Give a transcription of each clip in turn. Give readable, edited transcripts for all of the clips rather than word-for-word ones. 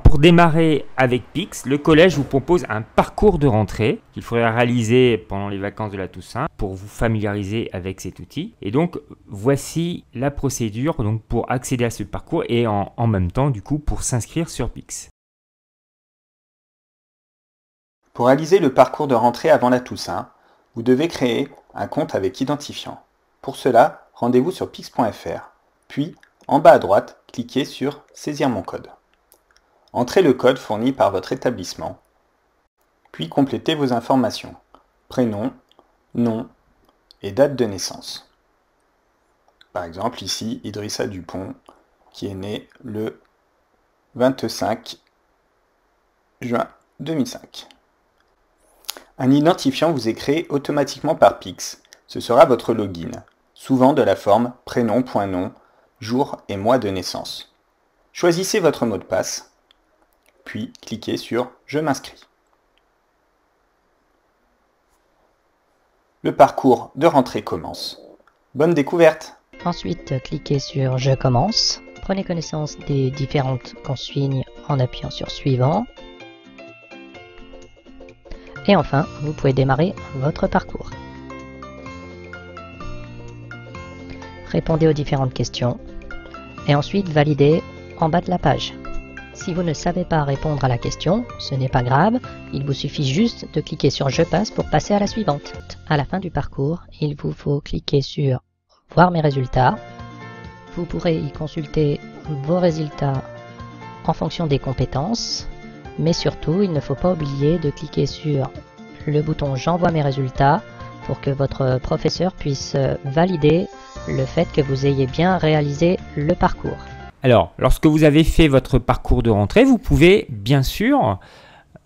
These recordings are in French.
Pour démarrer avec Pix, le collège vous propose un parcours de rentrée qu'il faudra réaliser pendant les vacances de la Toussaint pour vous familiariser avec cet outil. Et donc, voici la procédure donc, pour accéder à ce parcours et en même temps, du coup, pour s'inscrire sur Pix. Pour réaliser le parcours de rentrée avant la Toussaint, vous devez créer un compte avec identifiant. Pour cela, rendez-vous sur pix.fr, puis en bas à droite, cliquez sur « Saisir mon code ». Entrez le code fourni par votre établissement, puis complétez vos informations, prénom, nom et date de naissance. Par exemple ici, Idrissa Dupont, qui est né le 25 juin 2005. Un identifiant vous est créé automatiquement par Pix. Ce sera votre login, souvent de la forme prénom.nom, jour et mois de naissance. Choisissez votre mot de passe, puis cliquez sur « Je m'inscris ». Le parcours de rentrée commence. Bonne découverte! Ensuite, cliquez sur « Je commence ». Prenez connaissance des différentes consignes en appuyant sur « Suivant ». Et enfin, vous pouvez démarrer votre parcours. Répondez aux différentes questions et ensuite validez en bas de la page. Si vous ne savez pas répondre à la question, ce n'est pas grave, il vous suffit juste de cliquer sur « Je passe » pour passer à la suivante. À la fin du parcours, il vous faut cliquer sur « Voir mes résultats ». Vous pourrez y consulter vos résultats en fonction des compétences, mais surtout, il ne faut pas oublier de cliquer sur le bouton « J'envoie mes résultats » pour que votre professeur puisse valider le fait que vous ayez bien réalisé le parcours. Alors, lorsque vous avez fait votre parcours de rentrée, vous pouvez bien sûr,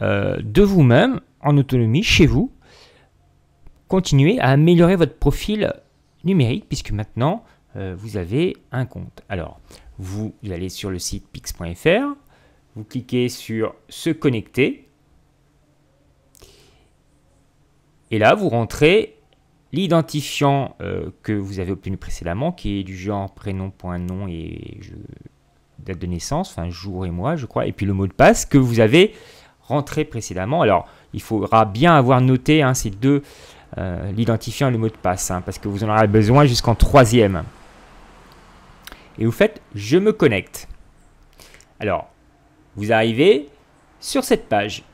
de vous-même, en autonomie, chez vous, continuer à améliorer votre profil numérique, puisque maintenant, vous avez un compte. Alors, vous allez sur le site pix.fr, vous cliquez sur « Se connecter », et là, vous rentrez l'identifiant que vous avez obtenu précédemment, qui est du genre prénom.nom et date de naissance, enfin jour et mois, je crois, et puis le mot de passe que vous avez rentré précédemment. Alors, il faudra bien avoir noté ces deux, l'identifiant et le mot de passe, parce que vous en aurez besoin jusqu'en 3e. Et vous faites « Je me connecte ». Alors, vous arrivez sur cette page.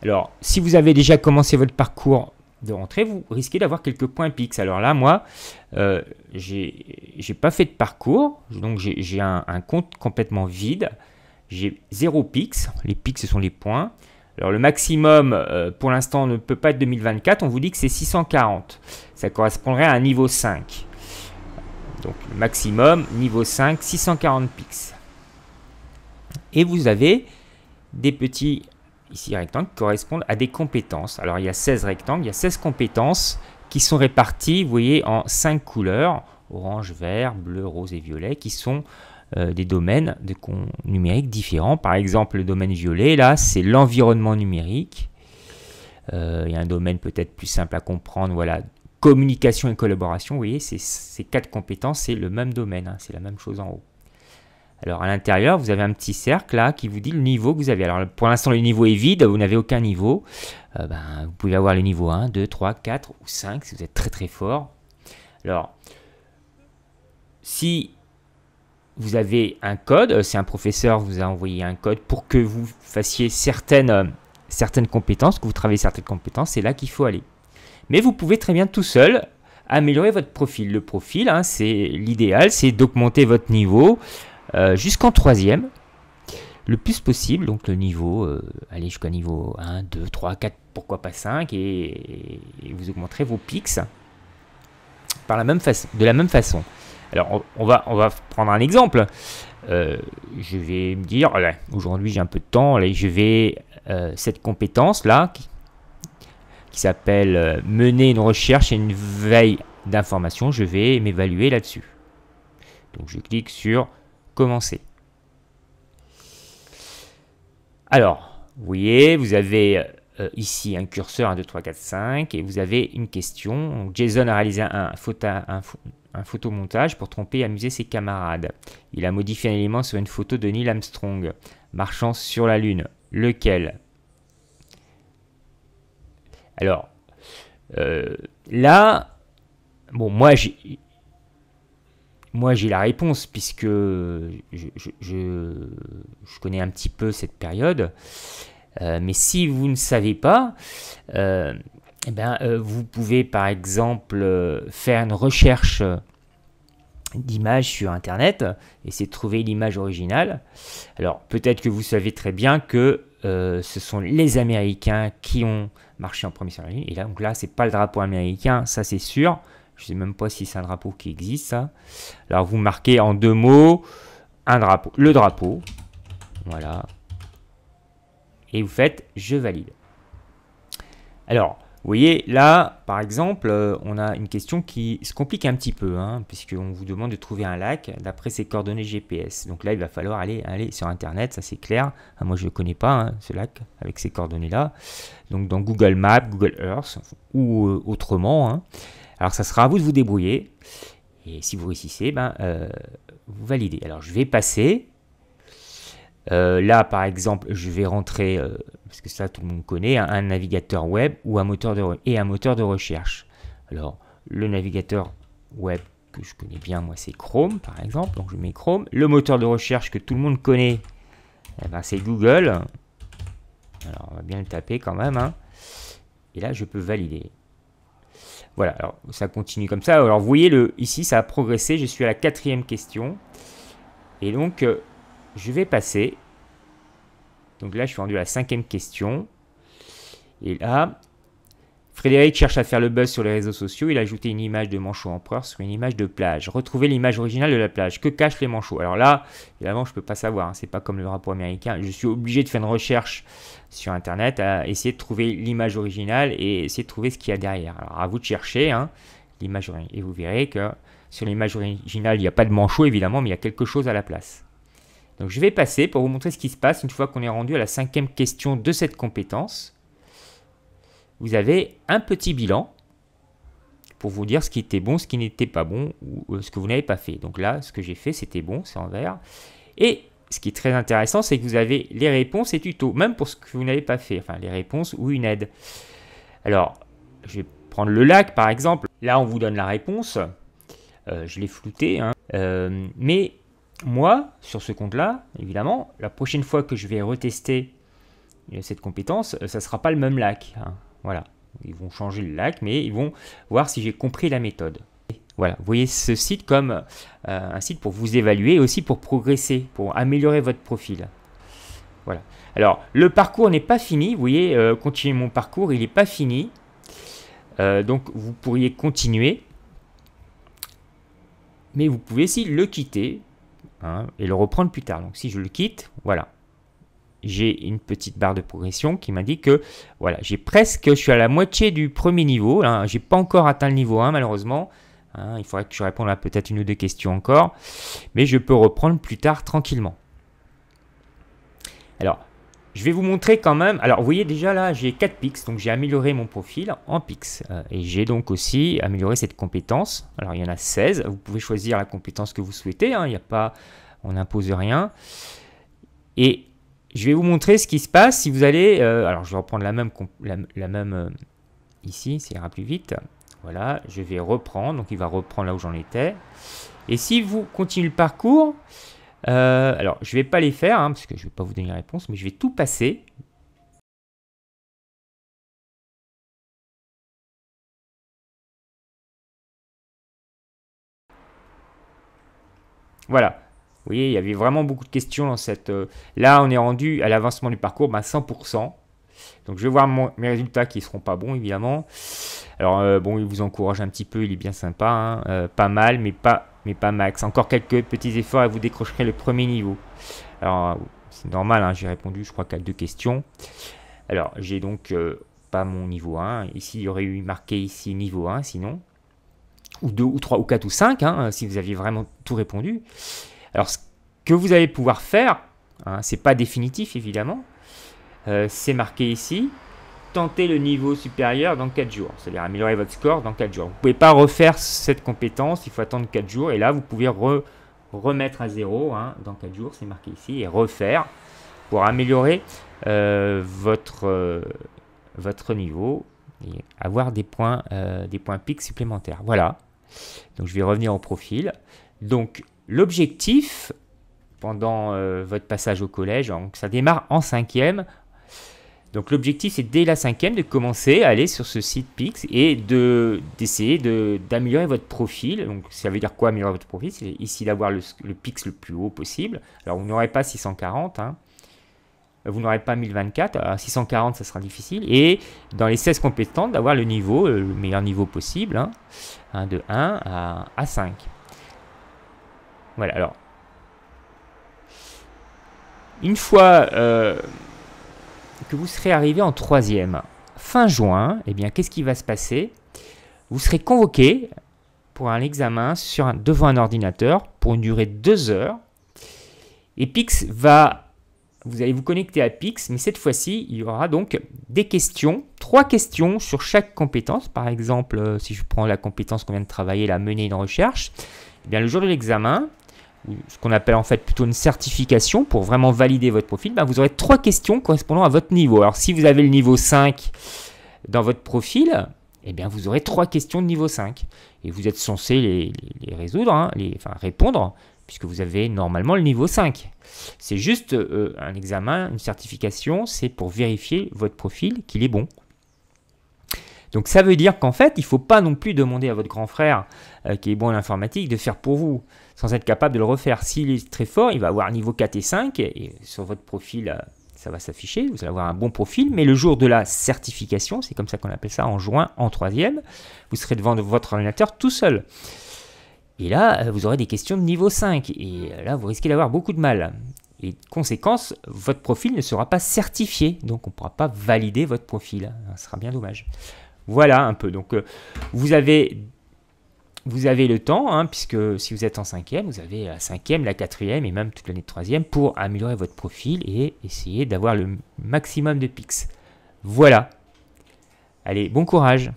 Alors, si vous avez déjà commencé votre parcours de rentrée, vous risquez d'avoir quelques points Pix. Alors là, moi, j'ai pas fait de parcours, donc j'ai un compte complètement vide. J'ai 0 Pix. Les Pix, ce sont les points. Alors le maximum, pour l'instant, ne peut pas être 2024. On vous dit que c'est 640. Ça correspondrait à un niveau 5. Donc le maximum, niveau 5, 640 Pix. Et vous avez des petits ici rectangles qui correspondent à des compétences. Alors il y a 16 rectangles, il y a 16 compétences qui sont réparties, vous voyez, en 5 couleurs, orange, vert, bleu, rose et violet, qui sont des domaines numériques différents. Par exemple, le domaine violet, là, c'est l'environnement numérique. Il y a un domaine peut-être plus simple à comprendre, voilà, communication et collaboration. Vous voyez, ces 4 compétences, c'est le même domaine, c'est la même chose en haut. Alors à l'intérieur, vous avez un petit cercle là qui vous dit le niveau que vous avez. Alors pour l'instant, le niveau est vide, vous n'avez aucun niveau. Vous pouvez avoir le niveau 1, 2, 3, 4 ou 5 si vous êtes très très fort. Alors, si vous avez un code, si un professeur vous a envoyé un code pour que vous fassiez certaines compétences, que vous travaillez certaines compétences, c'est là qu'il faut aller. Mais vous pouvez très bien tout seul améliorer votre profil. Le profil, c'est l'idéal, c'est d'augmenter votre niveau jusqu'en 3e, le plus possible, donc le niveau, allez jusqu'à niveau 1, 2, 3, 4, pourquoi pas 5, et vous augmenterez vos Pix de la même façon. Alors, on va prendre un exemple. Je vais me dire, aujourd'hui j'ai un peu de temps, je vais, cette compétence-là, qui s'appelle mener une recherche et une veille d'information, je vais m'évaluer là-dessus. Donc, je clique sur commencer. Alors, vous voyez, vous avez ici un curseur 1, 2, 3, 4, 5 et vous avez une question. Donc, Jason a réalisé un un photomontage pour tromper et amuser ses camarades. Il a modifié un élément sur une photo de Neil Armstrong marchant sur la Lune. Lequel? Alors, là, bon, moi j'ai la réponse puisque je connais un petit peu cette période. Mais si vous ne savez pas, vous pouvez par exemple faire une recherche d'images sur Internet, essayer de trouver l'image originale. Alors peut-être que vous savez très bien que ce sont les Américains qui ont marché en premier sur la Lune. Et là, donc là, c'est pas le drapeau américain, ça c'est sûr. Je ne sais même pas si c'est un drapeau qui existe, ça. Alors vous marquez en 2 mots un drapeau, le drapeau. Voilà. Et vous faites « Je valide ». Alors, vous voyez, là, par exemple, on a une question qui se complique un petit peu, hein, puisqu'on vous demande de trouver un lac d'après ses coordonnées GPS. Donc là, il va falloir aller sur Internet, ça c'est clair. Moi, je ne connais pas hein, ce lac avec ces coordonnées-là. Donc dans Google Maps, Google Earth, ou autrement. Hein. Alors, ça sera à vous de vous débrouiller. Et si vous réussissez, vous validez. Alors, je vais passer... là, par exemple, je vais rentrer, parce que ça, tout le monde connaît, un navigateur web ou un moteur de recherche. Alors, le navigateur web que je connais bien, moi, c'est Chrome, par exemple. Donc, je mets Chrome. Le moteur de recherche que tout le monde connaît, c'est Google. Alors, on va bien le taper quand même. Hein. Et là, je peux valider. Voilà, alors ça continue comme ça. Alors, vous voyez, ici, ça a progressé. Je suis à la 4e question. Et donc... je vais passer. Donc là, je suis rendu à la 5e question. Et là, Frédéric cherche à faire le buzz sur les réseaux sociaux. Il a ajouté une image de manchot empereur sur une image de plage. Retrouvez l'image originale de la plage. Que cachent les manchots? Alors là, évidemment, je ne peux pas savoir. Hein. C'est pas comme le drapeau américain. Je suis obligé de faire une recherche sur Internet à essayer de trouver l'image originale et essayer de trouver ce qu'il y a derrière. Alors, à vous de chercher l'image originale. Et vous verrez que sur l'image originale, il n'y a pas de manchot, évidemment, mais il y a quelque chose à la place. Donc je vais passer pour vous montrer ce qui se passe une fois qu'on est rendu à la 5e question de cette compétence. Vous avez un petit bilan pour vous dire ce qui était bon, ce qui n'était pas bon ou ce que vous n'avez pas fait. Donc là, ce que j'ai fait, c'était bon, c'est en vert. Et ce qui est très intéressant, c'est que vous avez les réponses et tutos, même pour ce que vous n'avez pas fait, enfin les réponses ou une aide. Alors, je vais prendre le lac par exemple. Là, on vous donne la réponse. Je l'ai flouté, hein. Mais moi, sur ce compte-là, évidemment, la prochaine fois que je vais retester cette compétence, ça ne sera pas le même lac. Hein. Voilà. Ils vont changer le lac, mais ils vont voir si j'ai compris la méthode. Voilà. Vous voyez ce site comme un site pour vous évaluer et aussi pour progresser, pour améliorer votre profil. Voilà. Alors, le parcours n'est pas fini. Vous voyez, continuer mon parcours, il n'est pas fini. Donc, vous pourriez continuer. Mais vous pouvez aussi le quitter. Hein, et le reprendre plus tard. Donc si je le quitte, voilà, j'ai une petite barre de progression qui m'indique que voilà, je suis à la moitié du premier niveau. Hein, j'ai pas encore atteint le niveau 1 malheureusement. Hein, il faudrait que je réponde à peut-être une ou deux questions encore, mais je peux reprendre plus tard tranquillement. Alors, je vais vous montrer quand même. Alors, vous voyez déjà là, j'ai 4 Pix, donc j'ai amélioré mon profil en Pix. Et j'ai donc aussi amélioré cette compétence. Alors, il y en a 16. Vous pouvez choisir la compétence que vous souhaitez. Hein, il n'y a pas, on n'impose rien. Et je vais vous montrer ce qui se passe si vous allez. Alors, je vais reprendre la même ici, ça ira plus vite. Voilà, je vais reprendre. Donc, il va reprendre là où j'en étais. Et si vous continuez le parcours. Alors, je ne vais pas les faire, hein, parce que je ne vais pas vous donner la réponse, mais je vais tout passer. Voilà. Vous voyez, il y avait vraiment beaucoup de questions dans cette... Là, on est rendu à l'avancement du parcours, 100%. Donc, je vais voir mes résultats qui ne seront pas bons, évidemment. Alors, bon, il vous encourage un petit peu, il est bien sympa. Hein, pas mal, mais pas max. Encore quelques petits efforts et vous décrocherez le premier niveau. Alors, c'est normal, hein, j'ai répondu, je crois, qu'à 2 questions. Alors, j'ai donc pas mon niveau 1. Ici, il y aurait eu marqué ici niveau 1, sinon. Ou 2, ou 3, ou 4, ou 5, hein, si vous aviez vraiment tout répondu. Alors, ce que vous allez pouvoir faire, hein, c'est pas définitif, évidemment. C'est marqué ici. tenter le niveau supérieur dans 4 jours. C'est-à-dire améliorer votre score dans 4 jours. Vous ne pouvez pas refaire cette compétence, il faut attendre 4 jours. Et là, vous pouvez remettre à 0 hein, dans 4 jours, c'est marqué ici, et refaire pour améliorer votre niveau et avoir des points PIC supplémentaires. Voilà. Donc je vais revenir au profil. Donc l'objectif pendant votre passage au collège, donc ça démarre en 5e. Donc l'objectif c'est dès la 5e de commencer à aller sur ce site Pix et d'essayer d'améliorer votre profil. Donc ça veut dire quoi améliorer votre profil? C'est ici d'avoir le Pix le plus haut possible. Alors vous n'aurez pas 640, hein. Vous n'aurez pas 1024, à 640 ça sera difficile. Et dans les 16 compétences d'avoir le niveau, le meilleur niveau possible, hein, de 1 à 5. Voilà, alors une fois que vous serez arrivé en 3e, fin juin, eh bien, qu'est-ce qui va se passer? Vous serez convoqué pour un examen devant un ordinateur pour une durée de 2 heures. Et Pix vous allez vous connecter à Pix, mais cette fois-ci, il y aura donc des questions, 3 questions sur chaque compétence. Par exemple, si je prends la compétence qu'on vient de travailler, la mener une recherche, eh bien, le jour de l'examen, ce qu'on appelle en fait plutôt une certification pour vraiment valider votre profil, ben vous aurez 3 questions correspondant à votre niveau. Alors si vous avez le niveau 5 dans votre profil, eh bien vous aurez 3 questions de niveau 5 et vous êtes censé les résoudre, hein, répondre, puisque vous avez normalement le niveau 5. C'est juste un examen, une certification, c'est pour vérifier votre profil qu'il est bon. Donc ça veut dire qu'en fait, il ne faut pas non plus demander à votre grand frère qui est bon en informatique de faire pour vous, sans être capable de le refaire. S'il est très fort, il va avoir niveau 4 et 5, et sur votre profil, ça va s'afficher, vous allez avoir un bon profil, mais le jour de la certification, c'est comme ça qu'on appelle ça en juin, en 3e, vous serez devant votre ordinateur tout seul. Et là, vous aurez des questions de niveau 5, et là, vous risquez d'avoir beaucoup de mal. Et conséquence, votre profil ne sera pas certifié, donc on ne pourra pas valider votre profil. Ce sera bien dommage. Voilà un peu. Donc, vous avez le temps, hein, puisque si vous êtes en 5e, vous avez la 5e, la 4e et même toute l'année de 3e pour améliorer votre profil et essayer d'avoir le maximum de Pix. Voilà. Allez, bon courage.